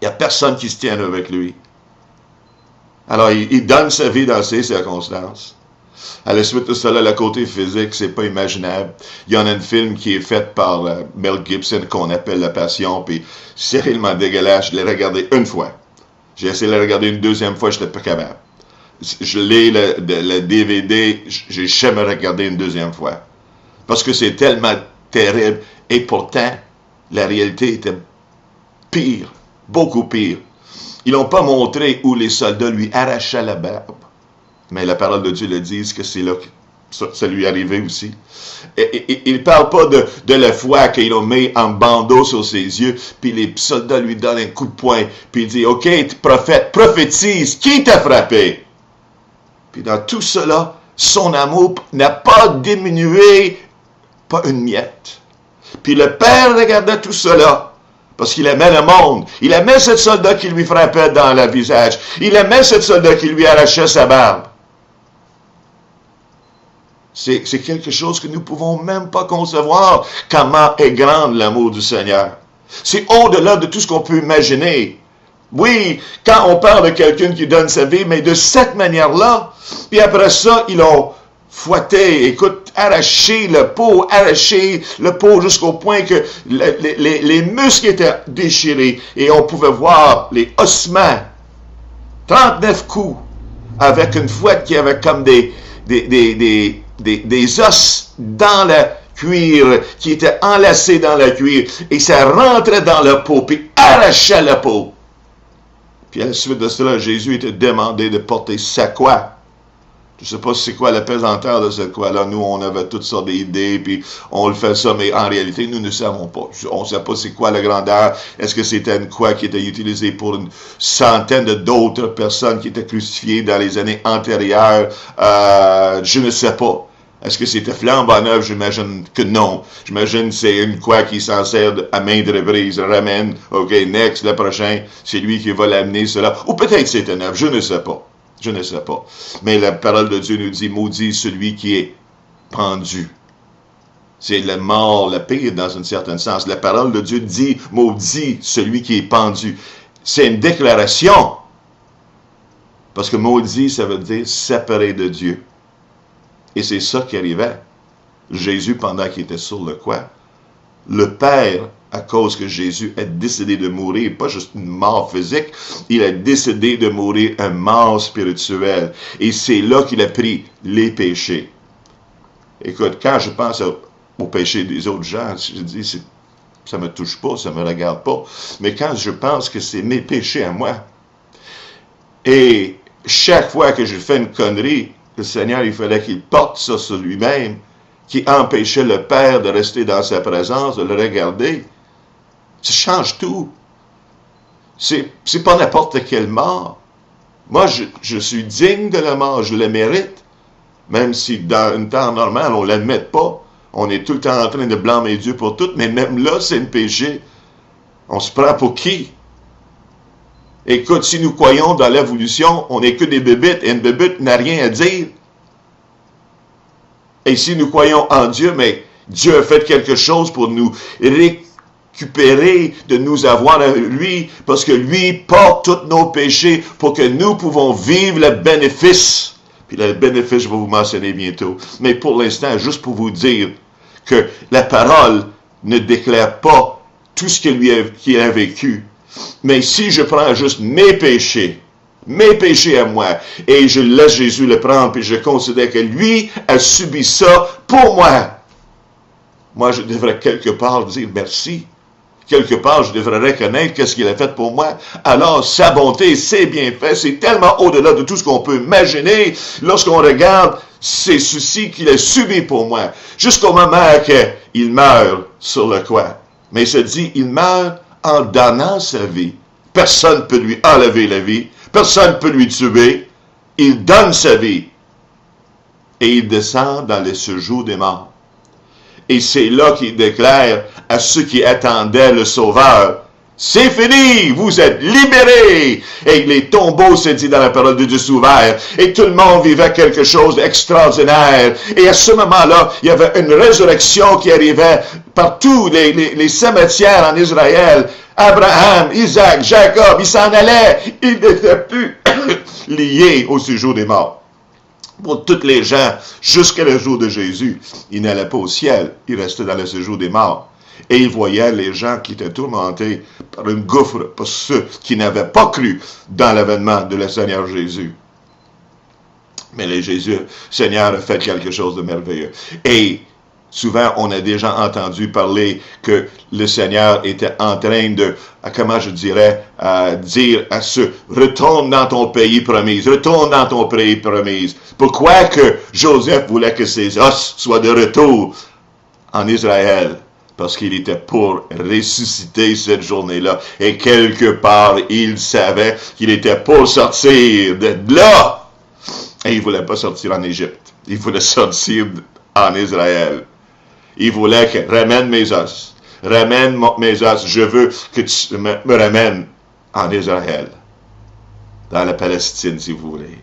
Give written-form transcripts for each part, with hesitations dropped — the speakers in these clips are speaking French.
n'y a personne qui se tienne avec lui. Alors, il donne sa vie dans ces circonstances. À la suite de cela, le côté physique, c'est pas imaginable. Il y en a un film qui est fait par Mel Gibson qu'on appelle La Passion, puis c'est réellement dégueulasse. Je l'ai regardé une fois. J'ai essayé de le regarder une deuxième fois, je n'étais pas capable. Je l'ai, le DVD, j'ai jamais regardé une deuxième fois. Parce que c'est tellement terrible. Et pourtant, la réalité était pire, beaucoup pire. Ils n'ont pas montré où les soldats lui arrachaient la barbe. Mais la parole de Dieu le dit que c'est là que ça lui arrivait aussi. Et il ne parle pas de la foi qu'ils ont mis en bandeau sur ses yeux, puis les soldats lui donnent un coup de poing, puis il dit, « OK, prophète, prophétise, qui t'a frappé? » Puis dans tout cela, son amour n'a pas diminué, pas une miette. Puis le Père regardait tout cela, parce qu'il aimait le monde. Il aimait ce soldat qui lui frappait dans le visage. Il aimait ce soldat qui lui arrachait sa barbe. C'est quelque chose que nous ne pouvons même pas concevoir, comment est grand l'amour du Seigneur. C'est au-delà de tout ce qu'on peut imaginer. Oui, quand on parle de quelqu'un qui donne sa vie, mais de cette manière-là, puis après ça, ils ont fouetté, écoute, arraché le pot jusqu'au point que les muscles étaient déchirés et on pouvait voir les ossements. 39 coups avec une fouette qui avait comme des os dans le cuir, qui étaient enlacés dans le cuir, et ça rentrait dans le peau, puis arrachait la peau. Puis à la suite de cela, Jésus était demandé de porter sa croix. Je ne sais pas c'est quoi la pesanteur de cette croix-là. Nous, on avait toutes sortes d'idées, puis on le fait ça, mais en réalité, nous ne savons pas. On ne sait pas c'est quoi la grandeur. Est-ce que c'était une croix qui était utilisée pour une centaine d'autres personnes qui étaient crucifiées dans les années antérieures? Je ne sais pas. Est-ce que c'était flambant neuf? J'imagine que non. J'imagine que c'est une croix qui s'en sert à maintes reprises. Ramène, OK, next, le prochain, c'est lui qui va l'amener, cela. Ou peut-être c'était neuf, je ne sais pas. Je ne sais pas. Mais la parole de Dieu nous dit, maudit celui qui est pendu. C'est la mort, la pire dans un certain sens. La parole de Dieu dit, maudit celui qui est pendu. C'est une déclaration. Parce que maudit, ça veut dire séparé de Dieu. Et c'est ça qui arrivait. Jésus, pendant qu'il était sur le croix, le Père, à cause que Jésus a décidé de mourir, pas juste une mort physique, il a décidé de mourir une mort spirituelle. Et c'est là qu'il a pris les péchés. Écoute, quand je pense aux péchés des autres gens, je dis, ça ne me touche pas, ça ne me regarde pas. Mais quand je pense que c'est mes péchés à moi, et chaque fois que je fais une connerie, le Seigneur, il fallait qu'il porte ça sur lui-même, qui empêchait le Père de rester dans sa présence, de le regarder. Ça change tout. C'est pas n'importe quelle mort. Moi, je suis digne de la mort, je le mérite. Même si dans un temps normal, on ne l'admet pas. On est tout le temps en train de blâmer Dieu pour tout, mais même là, c'est un péché. On se prend pour qui? Écoute, si nous croyons dans l'évolution, on n'est que des bébites, et une bébite n'a rien à dire. Et si nous croyons en Dieu, mais Dieu a fait quelque chose pour nous récupérer, de nous avoir à lui, parce que lui porte tous nos péchés pour que nous pouvons vivre le bénéfice. Puis le bénéfice, je vais vous mentionner bientôt. Mais pour l'instant, juste pour vous dire que la parole ne déclare pas tout ce qu'il a vécu. Mais si je prends juste mes péchés à moi, et je laisse Jésus le prendre, puis je considère que lui a subi ça pour moi, moi je devrais quelque part dire merci. Quelque part, je devrais reconnaître qu'est-ce qu'il a fait pour moi. Alors, sa bonté, ses bienfaits, c'est tellement au-delà de tout ce qu'on peut imaginer lorsqu'on regarde ces soucis qu'il a subis pour moi, jusqu'au moment qu'il meurt sur le croix. Mais il se dit, il meurt en donnant sa vie. Personne ne peut lui enlever la vie. Personne ne peut lui tuer. Il donne sa vie. Et il descend dans les séjours des morts. Et c'est là qu'il déclare à ceux qui attendaient le Sauveur C'est fini, vous êtes libérés. Et les tombeaux, c'est dit dans la parole de Dieu, s'ouverts. Et tout le monde vivait quelque chose d'extraordinaire. Et à ce moment-là, il y avait une résurrection qui arrivait par tous les cimetières en Israël. Abraham, Isaac, Jacob, ils s'en allaient. Ils n'étaient plus liés au séjour des morts. Pour tous les gens, jusqu'à le jour de Jésus, ils n'allaient pas au ciel. Ils restaient dans le séjour des morts. Et il voyait les gens qui étaient tourmentés par une gouffre, par ceux qui n'avaient pas cru dans l'avènement de le Seigneur Jésus. Mais le Seigneur a fait quelque chose de merveilleux. Et souvent, on a déjà entendu parler que le Seigneur était en train de, comment je dirais, dire à ceux, retourne dans ton pays promis, retourne dans ton pays promis. Pourquoi que Joseph voulait que ses os soient de retour en Israël? Parce qu'il était pour ressusciter cette journée-là. Et quelque part, il savait qu'il était pour sortir de là. Et il ne voulait pas sortir en Égypte. Il voulait sortir en Israël. Il voulait que, ramène mes os. Ramène mes os. Je veux que tu me ramènes en Israël. Dans la Palestine, si vous voulez.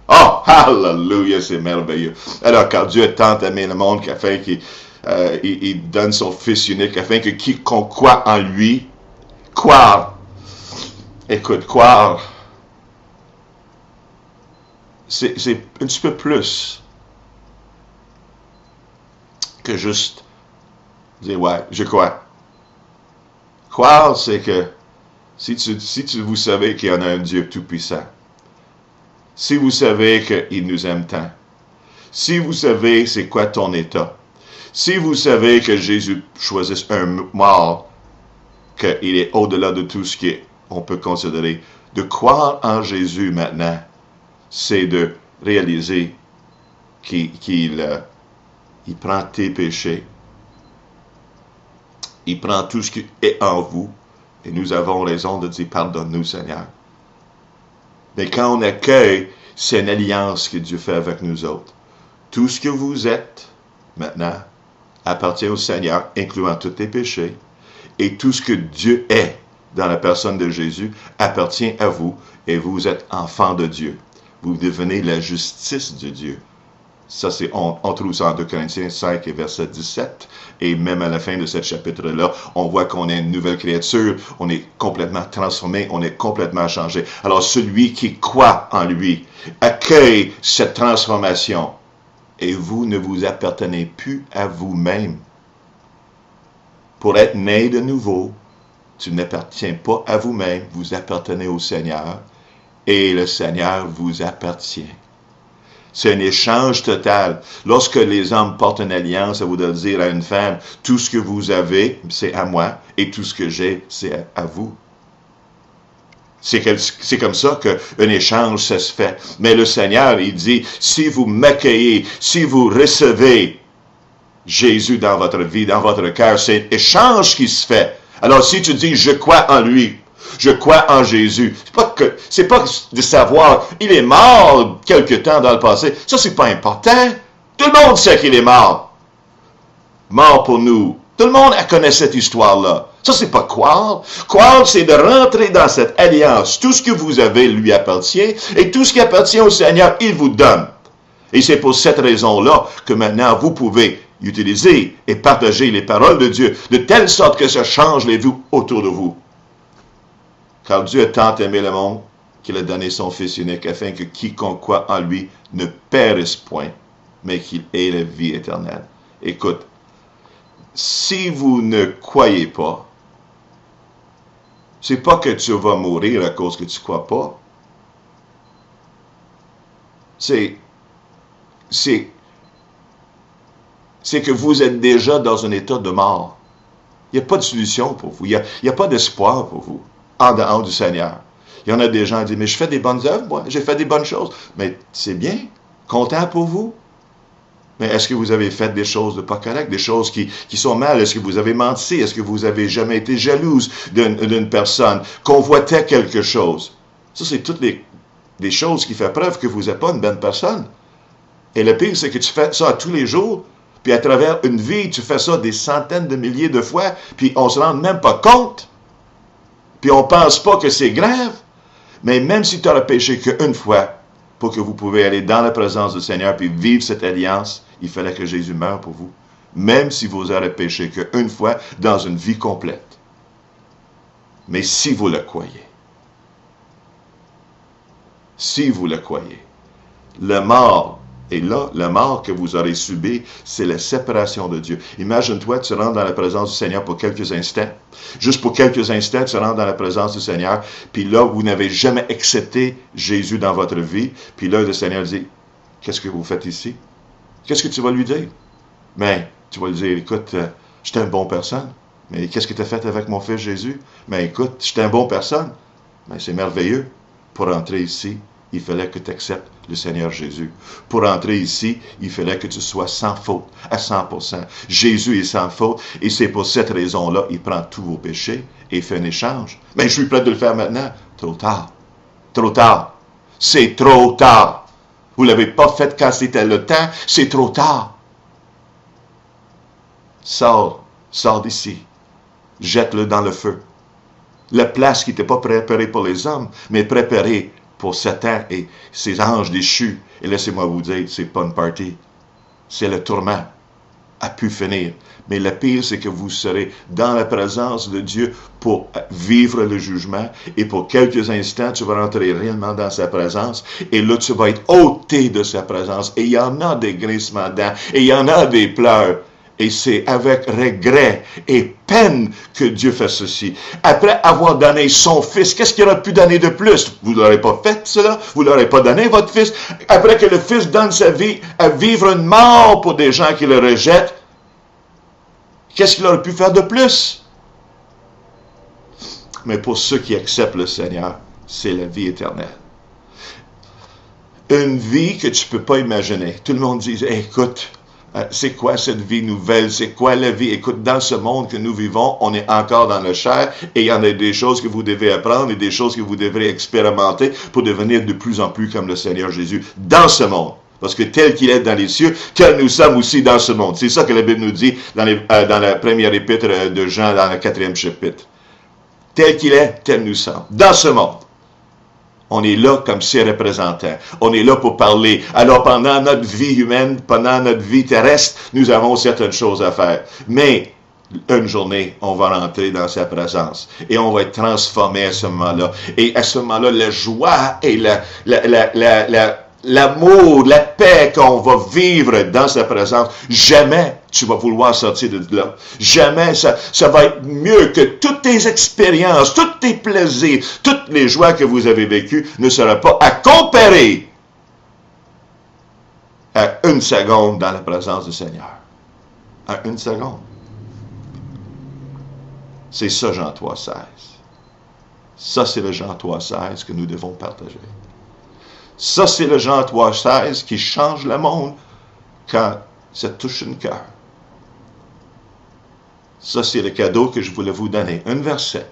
Oh, hallelujah, c'est merveilleux. Alors, quand Dieu a tant aimé le monde qu'afin qu'il donne son Fils unique, afin que quiconque croit en lui, croire. Écoute, croire, c'est un petit peu plus que juste dire, ouais, je crois. Croire, c'est que si vous savez qu'il y en a un Dieu tout-puissant, si vous savez qu'il nous aime tant, si vous savez c'est quoi ton état, si vous savez que Jésus choisit un mort, qu'il est au-delà de tout ce qu'on peut considérer, de croire en Jésus maintenant, c'est de réaliser qu'il prend tes péchés, il prend tout ce qui est en vous, et nous avons raison de dire, pardonne-nous Seigneur. Mais quand on accueille, c'est une alliance que Dieu fait avec nous autres. Tout ce que vous êtes, maintenant, appartient au Seigneur, incluant tous tes péchés. Et tout ce que Dieu est dans la personne de Jésus appartient à vous, et vous êtes enfants de Dieu. Vous devenez la justice de Dieu. Ça, on trouve ça en 2 Corinthiens 5 et verset 17. Et même à la fin de ce chapitre-là, on voit qu'on est une nouvelle créature, on est complètement transformé, on est complètement changé. Alors, celui qui croit en lui accueille cette transformation. Et vous ne vous appartenez plus à vous-même. Pour être né de nouveau, tu n'appartiens pas à vous-même, vous appartenez au Seigneur. Et le Seigneur vous appartient. C'est un échange total. Lorsque les hommes portent une alliance, ça voudrait dire à une femme, tout ce que vous avez, c'est à moi, et tout ce que j'ai, c'est à vous. C'est comme ça qu'un échange, ça se fait. Mais le Seigneur, il dit, si vous m'accueillez, si vous recevez Jésus dans votre vie, dans votre cœur, c'est un échange qui se fait. Alors si tu dis, je crois en lui, je crois en Jésus. C'est pas de savoir, il est mort quelque temps dans le passé. Ça, c'est pas important. Tout le monde sait qu'il est mort. Mort pour nous. Tout le monde connaît cette histoire-là. Ça, c'est pas croire. Croire, c'est de rentrer dans cette alliance. Tout ce que vous avez lui appartient, et tout ce qui appartient au Seigneur, il vous donne. Et c'est pour cette raison-là que maintenant, vous pouvez utiliser et partager les paroles de Dieu, de telle sorte que ça change les vies autour de vous. Car Dieu a tant aimé le monde qu'il a donné son Fils unique, afin que quiconque croit en lui ne périsse point, mais qu'il ait la vie éternelle. Écoute, si vous ne croyez pas, c'est pas que tu vas mourir à cause que tu ne crois pas. C'est que vous êtes déjà dans un état de mort. Il n'y a pas de solution pour vous. Il n'y a pas d'espoir pour vous. En dehors du Seigneur. Il y en a des gens qui disent, mais je fais des bonnes œuvres, moi, j'ai fait des bonnes choses. Mais c'est bien, content pour vous. Mais est-ce que vous avez fait des choses de pas correctes, des choses qui sont mal? Est-ce que vous avez menti? Est-ce que vous avez jamais été jalouse d'une personne? Convoitait quelque chose? Ça, c'est toutes des choses qui font preuve que vous n'êtes pas une bonne personne. Et le pire, c'est que tu fais ça tous les jours, puis à travers une vie, tu fais ça des centaines de milliers de fois, puis on ne se rend même pas compte. Puis on ne pense pas que c'est grave. Mais même si tu aurais péché qu'une fois, pour que vous pouvez aller dans la présence du Seigneur puis vivre cette alliance, il fallait que Jésus meure pour vous. Même si vous aurez péché qu'une fois dans une vie complète. Mais si vous le croyez, le mort, et là, le mort que vous aurez subi, c'est la séparation de Dieu. Imagine-toi, tu rentres dans la présence du Seigneur pour quelques instants. Juste pour quelques instants, tu rentres dans la présence du Seigneur, puis là, vous n'avez jamais accepté Jésus dans votre vie, puis là, le Seigneur dit, qu'est-ce que vous faites ici? Qu'est-ce que tu vas lui dire? Mais tu vas lui dire, écoute, j'étais une bonne personne, mais qu'est-ce que tu as fait avec mon fils Jésus? Mais écoute, j'étais une bonne personne, mais c'est merveilleux. Pour entrer ici, il fallait que tu acceptes le Seigneur Jésus. Pour entrer ici, il fallait que tu sois sans faute, à 100%. Jésus est sans faute, et c'est pour cette raison-là, il prend tous vos péchés et fait un échange. Mais je suis prêt de le faire maintenant. Trop tard. Trop tard. C'est trop tard. Vous ne l'avez pas fait quand c'était le temps, c'est trop tard. Sors d'ici. Jette-le dans le feu. La place qui n'était pas préparée pour les hommes, mais préparée pour Satan et ses anges déchus. Et laissez-moi vous dire, c'est pas une partie. C'est le tourment à pu finir. Mais le pire, c'est que vous serez dans la présence de Dieu pour vivre le jugement. Et pour quelques instants, tu vas rentrer réellement dans sa présence. Et là, tu vas être ôté de sa présence. Et il y en a des grincements de dents. Et il y en a des pleurs. Et c'est avec regret et peine que Dieu fait ceci. Après avoir donné son Fils, qu'est-ce qu'il aurait pu donner de plus? Vous ne l'aurez pas fait, cela. Vous ne l'aurez pas donné, votre Fils. Après que le Fils donne sa vie à vivre une mort pour des gens qui le rejettent, qu'est-ce qu'il aurait pu faire de plus? Mais pour ceux qui acceptent le Seigneur, c'est la vie éternelle. Une vie que tu ne peux pas imaginer. Tout le monde dit, hey, écoute, c'est quoi cette vie nouvelle? C'est quoi la vie? Écoute, dans ce monde que nous vivons, on est encore dans le chair et il y en a des choses que vous devez apprendre et des choses que vous devrez expérimenter pour devenir de plus en plus comme le Seigneur Jésus dans ce monde. Parce que tel qu'il est dans les cieux, tel nous sommes aussi dans ce monde. C'est ça que la Bible nous dit dans la première épître de Jean, dans le 4e chapitre. Tel qu'il est, tel nous sommes. Dans ce monde. On est là comme ses représentants. On est là pour parler. Alors, pendant notre vie humaine, pendant notre vie terrestre, nous avons certaines choses à faire. Mais, une journée, on va rentrer dans sa présence. Et on va être transformé à ce moment-là. Et à ce moment-là, la joie et l'amour, la paix qu'on va vivre dans sa présence, jamais tu vas vouloir sortir de là. Jamais ça va être mieux que toutes tes expériences, tous tes plaisirs, toutes les joies que vous avez vécues ne seront pas à comparer à une seconde dans la présence du Seigneur. À une seconde. C'est ça, Jean 3,16. Ça, c'est le Jean 3,16 que nous devons partager. Ça, c'est le Jean 3,16 qui change le monde quand ça touche une cœur. Ça, c'est le cadeau que je voulais vous donner. Un verset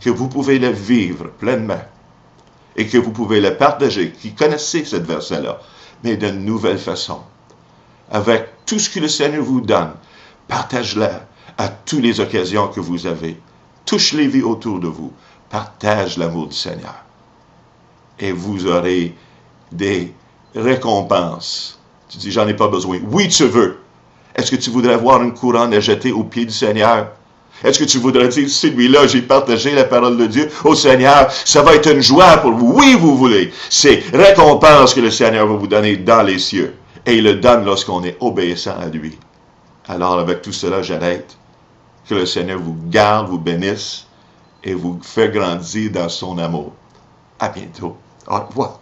que vous pouvez le vivre pleinement et que vous pouvez le partager, qui connaissez ce verset-là, mais d'une nouvelle façon. Avec tout ce que le Seigneur vous donne, partage-le à toutes les occasions que vous avez. Touche les vies autour de vous. Partage l'amour du Seigneur. Et vous aurez des récompenses. Tu dis, j'en ai pas besoin. Oui, tu veux. Est-ce que tu voudrais avoir une couronne à jeter aux pieds du Seigneur? Est-ce que tu voudrais dire, celui-là, j'ai partagé la parole de Dieu au Seigneur, ça va être une joie pour vous. Oui, vous voulez. C'est récompense que le Seigneur va vous donner dans les cieux. Et il le donne lorsqu'on est obéissant à lui. Alors, avec tout cela, j'arrête. Que le Seigneur vous garde, vous bénisse et vous fait grandir dans son amour. À bientôt. Au revoir.